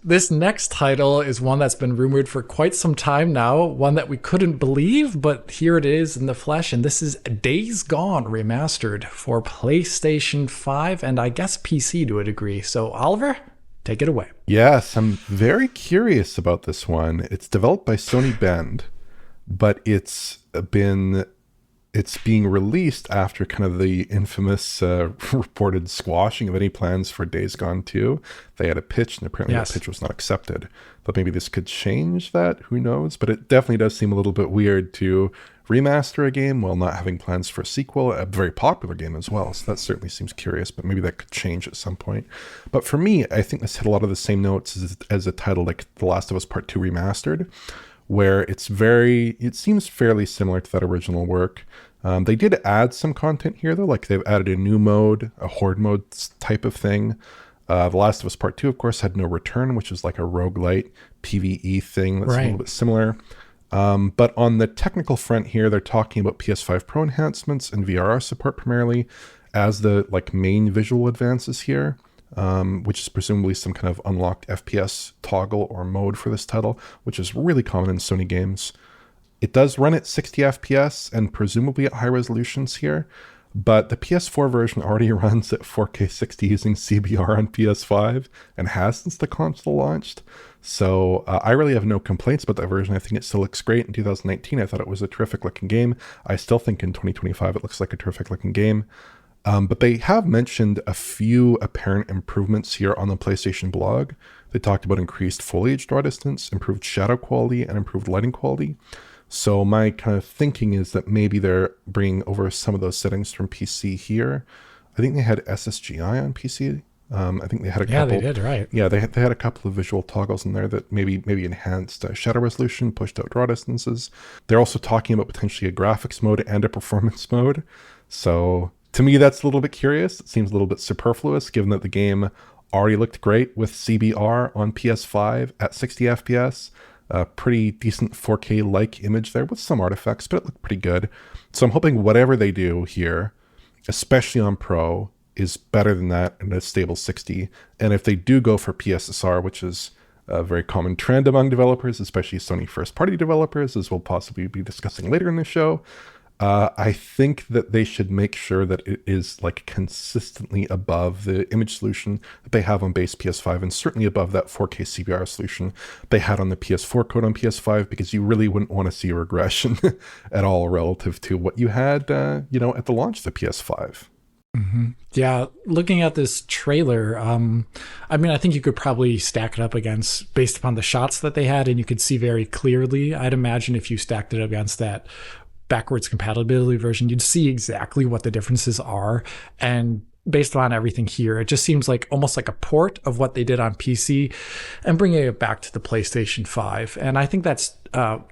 This next title is one that's been rumored for quite some time now, one that we couldn't believe, but here it is in the flesh, and this is Days Gone Remastered for PlayStation 5 and I guess PC to a degree. So, Oliver, take it away. Yes, I'm very curious about this one. It's developed by Sony Bend, but it's being released after kind of the infamous reported squashing of any plans for Days Gone 2. They had a pitch, and apparently that pitch was not accepted. But maybe this could change that. Who knows? But it definitely does seem a little bit weird to remaster a game while not having plans for a sequel, a very popular game as well. So that certainly seems curious, but maybe that could change at some point. But for me, I think this hit a lot of the same notes as a title like The Last of Us Part 2 Remastered, where it seems fairly similar to that original work. They did add some content here, though, like they've added a new mode, a horde mode type of thing. The Last of Us Part 2, of course, had no return, which is like a roguelite PvE thing that's a little bit similar. But on the technical front here, they're talking about PS5 Pro enhancements and VRR support primarily as the main visual advances here. Which is presumably some kind of unlocked FPS toggle or mode for this title, which is really common in Sony games. It does run at 60 FPS and presumably at high resolutions here, but the PS4 version already runs at 4K 60 using CBR on PS5 and has since the console launched. So I really have no complaints about that version. I think it still looks great. In 2019, I thought it was a terrific looking game. I still think in 2025 it looks like a terrific looking game. But they have mentioned a few apparent improvements here on the PlayStation blog. They talked about increased foliage draw distance, improved shadow quality, and improved lighting quality. So my kind of thinking is that maybe they're bringing over some of those settings from PC here. I think they had SSGI on PC. I think they had a couple. Yeah, they did, right? Yeah, they had a couple of visual toggles in there that maybe enhanced shadow resolution, pushed out draw distances. They're also talking about potentially a graphics mode and a performance mode. So to me, that's a little bit curious. It seems a little bit superfluous, given that the game already looked great with CBR on PS5 at 60 FPS. A pretty decent 4K-like image there with some artifacts, but it looked pretty good. So I'm hoping whatever they do here, especially on Pro, is better than that in a stable 60. And if they do go for PSSR, which is a very common trend among developers, especially Sony first-party developers, as we'll possibly be discussing later in the show, I think that they should make sure that it is consistently above the image solution that they have on base PS5 and certainly above that 4K CBR solution they had on the PS4 code on PS5, because you really wouldn't want to see a regression at all relative to what you had, at the launch of the PS5. Mm-hmm. Yeah, looking at this trailer, I think you could probably stack it up against, based upon the shots that they had, and you could see very clearly. I'd imagine if you stacked it up against that backwards compatibility version, you'd see exactly what the differences are. And based on everything here, it just seems like almost like a port of what they did on PC and bringing it back to the PlayStation 5. And I think that's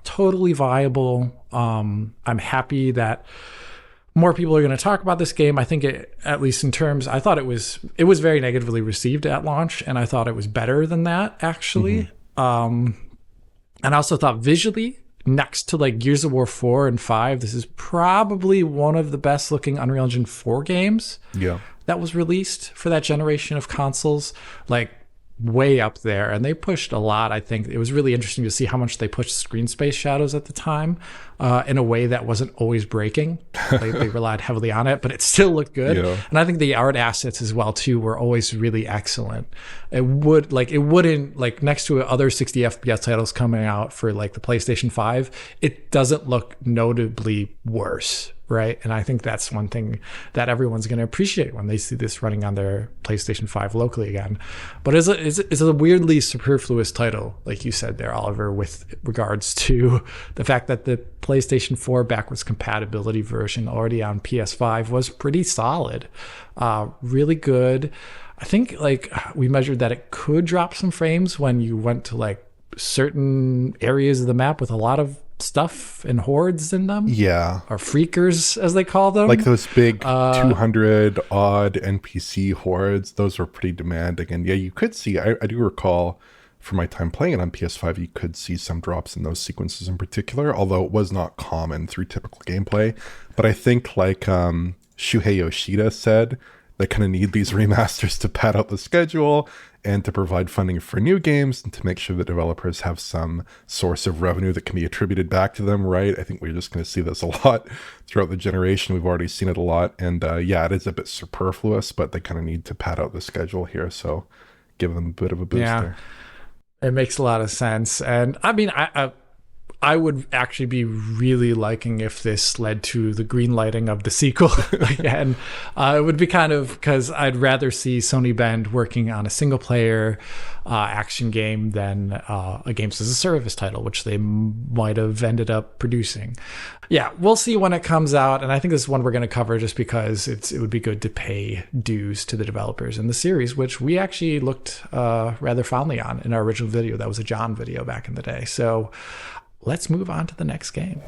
totally viable. I'm happy that more people are going to talk about this game. I think it, at least in terms, I thought it was very negatively received at launch, and I thought it was better than that, actually. And I also thought visually, next to Gears of War 4 and 5, this is probably one of the best looking Unreal Engine 4 games that was released for that generation of consoles. Way up there, and they pushed a lot. I think it was really interesting to see how much they pushed screen space shadows at the time in a way that wasn't always breaking. They relied heavily on it, but it still looked good. And I think the art assets as well too were always really excellent. It wouldn't next to other 60 FPS titles coming out for the PlayStation 5, it doesn't look notably worse. Right. And I think that's one thing that everyone's going to appreciate when they see this running on their PlayStation 5 locally again. But it's a weirdly superfluous title, like you said there, Oliver, with regards to the fact that the PlayStation 4 backwards compatibility version already on PS5 was pretty solid, really good. I think we measured that it could drop some frames when you went to certain areas of the map with a lot of stuff and hordes in them. Yeah. Or freakers, as they call them. Those big 200 odd NPC hordes, those were pretty demanding. And yeah, you could see, I do recall from my time playing it on PS5, you could see some drops in those sequences in particular, although it was not common through typical gameplay. But I think Shuhei Yoshida said they kind of need these remasters to pad out the schedule and to provide funding for new games and to make sure that developers have some source of revenue that can be attributed back to them, right? I think we're just going to see this a lot throughout the generation. We've already seen it a lot. And yeah, it is a bit superfluous, but they kind of need to pad out the schedule here. So give them a bit of a boost there. It makes a lot of sense. And I mean, I would actually be really liking if this led to the green lighting of the sequel again. It would be kind of, because I'd rather see Sony Bend working on a single player action game than a games as a service title, which they might have ended up producing. Yeah, we'll see when it comes out. And I think this is one we're going to cover just because it would be good to pay dues to the developers in the series, which we actually looked rather fondly on in our original video. That was a John video back in the day. So let's move on to the next game.